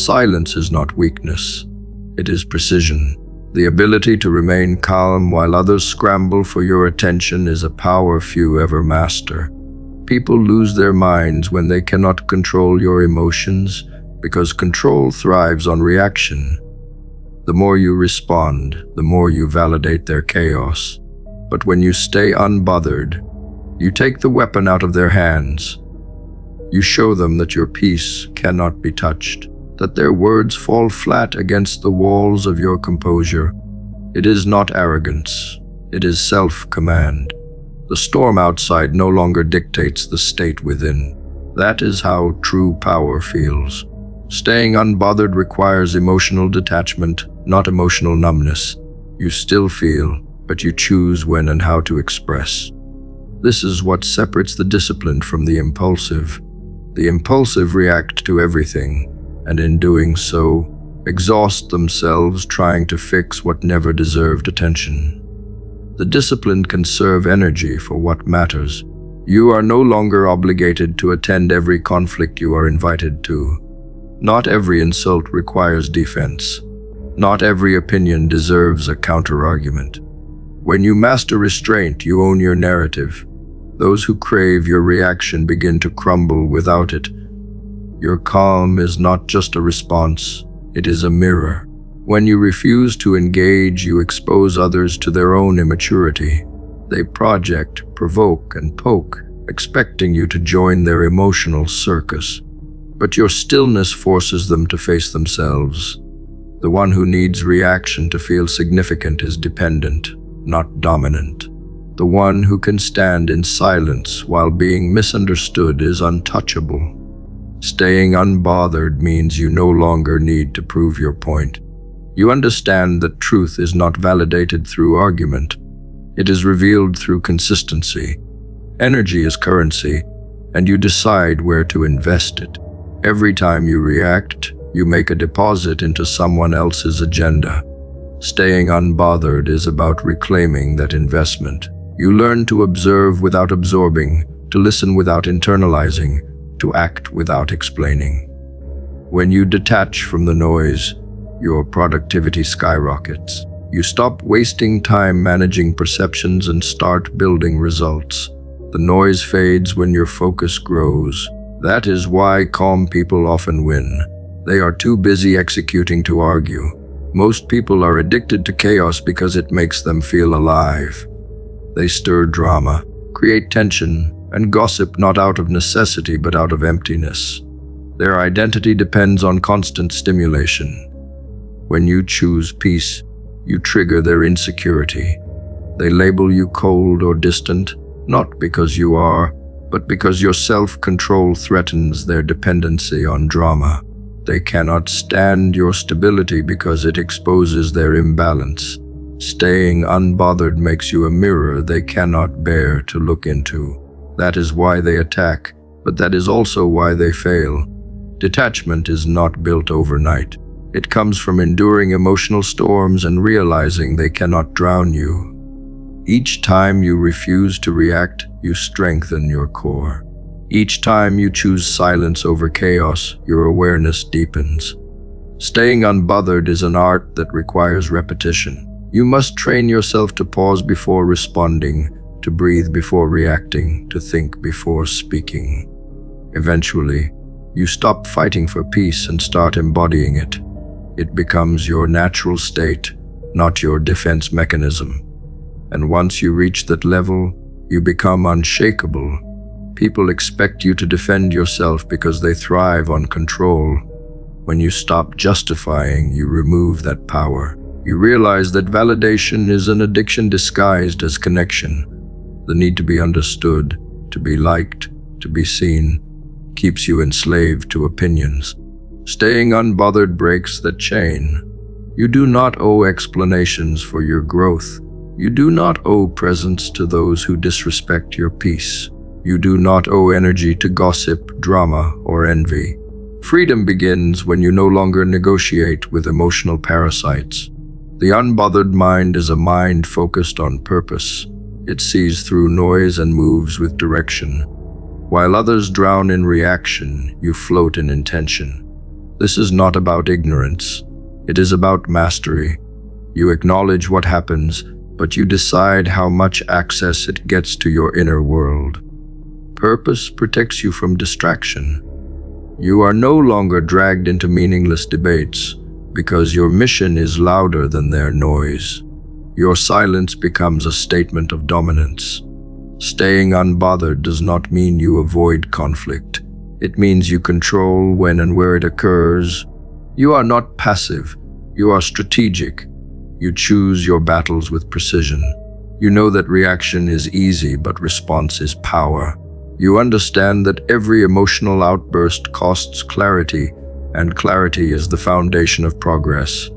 Silence is not weakness. It is precision. The ability to remain calm while others scramble for your attention is a power few ever master. People lose their minds when they cannot control your emotions, because control thrives on reaction. The more you respond, the more you validate their chaos. But when you stay unbothered, you take the weapon out of their hands. You show them that your peace cannot be touched, that their words fall flat against the walls of your composure. It is not arrogance, it is self-command. The storm outside no longer dictates the state within. That is how true power feels. Staying unbothered requires emotional detachment, not emotional numbness. You still feel, but you choose when and how to express. This is what separates the disciplined from the impulsive. The impulsive react to everything, and in doing so, exhaust themselves trying to fix what never deserved attention. The disciplined conserve energy for what matters. You are no longer obligated to attend every conflict you are invited to. Not every insult requires defense. Not every opinion deserves a counter-argument. When you master restraint, you own your narrative. Those who crave your reaction begin to crumble without it. Your calm is not just a response, it is a mirror. When you refuse to engage, you expose others to their own immaturity. They project, provoke, and poke, expecting you to join their emotional circus. But your stillness forces them to face themselves. The one who needs reaction to feel significant is dependent, not dominant. The one who can stand in silence while being misunderstood is untouchable. Staying unbothered means you no longer need to prove your point. You understand that truth is not validated through argument. It is revealed through consistency. Energy is currency, and you decide where to invest it. Every time you react, you make a deposit into someone else's agenda. Staying unbothered is about reclaiming that investment. You learn to observe without absorbing, to listen without internalizing, to act without explaining. When you detach from the noise, your productivity skyrockets. You stop wasting time managing perceptions and start building results. The noise fades when your focus grows. That is why calm people often win. They are too busy executing to argue. Most people are addicted to chaos because it makes them feel alive. They stir drama, create tension, and gossip not out of necessity but out of emptiness. Their identity depends on constant stimulation. When you choose peace, you trigger their insecurity. They label you cold or distant, not because you are, but because your self-control threatens their dependency on drama. They cannot stand your stability because it exposes their imbalance. Staying unbothered makes you a mirror they cannot bear to look into. That is why they attack, but that is also why they fail. Detachment is not built overnight. It comes from enduring emotional storms and realizing they cannot drown you. Each time you refuse to react, you strengthen your core. Each time you choose silence over chaos, your awareness deepens. Staying unbothered is an art that requires repetition. You must train yourself to pause before responding, to breathe before reacting, to think before speaking. Eventually, you stop fighting for peace and start embodying it. It becomes your natural state, not your defense mechanism. And once you reach that level, you become unshakable. People expect you to defend yourself because they thrive on control. When you stop justifying, you remove that power. You realize that validation is an addiction disguised as connection. The need to be understood, to be liked, to be seen, keeps you enslaved to opinions. Staying unbothered breaks that chain. You do not owe explanations for your growth. You do not owe presence to those who disrespect your peace. You do not owe energy to gossip, drama, or envy. Freedom begins when you no longer negotiate with emotional parasites. The unbothered mind is a mind focused on purpose. It sees through noise and moves with direction. While others drown in reaction, you float in intention. This is not about ignorance. It is about mastery. You acknowledge what happens, but you decide how much access it gets to your inner world. Purpose protects you from distraction. You are no longer dragged into meaningless debates because your mission is louder than their noise. Your silence becomes a statement of dominance. Staying unbothered does not mean you avoid conflict. It means you control when and where it occurs. You are not passive. You are strategic. You choose your battles with precision. You know that reaction is easy, but response is power. You understand that every emotional outburst costs clarity, and clarity is the foundation of progress.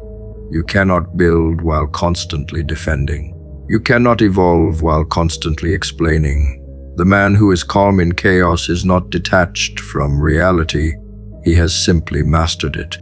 You cannot build while constantly defending. You cannot evolve while constantly explaining. The man who is calm in chaos is not detached from reality. He has simply mastered it.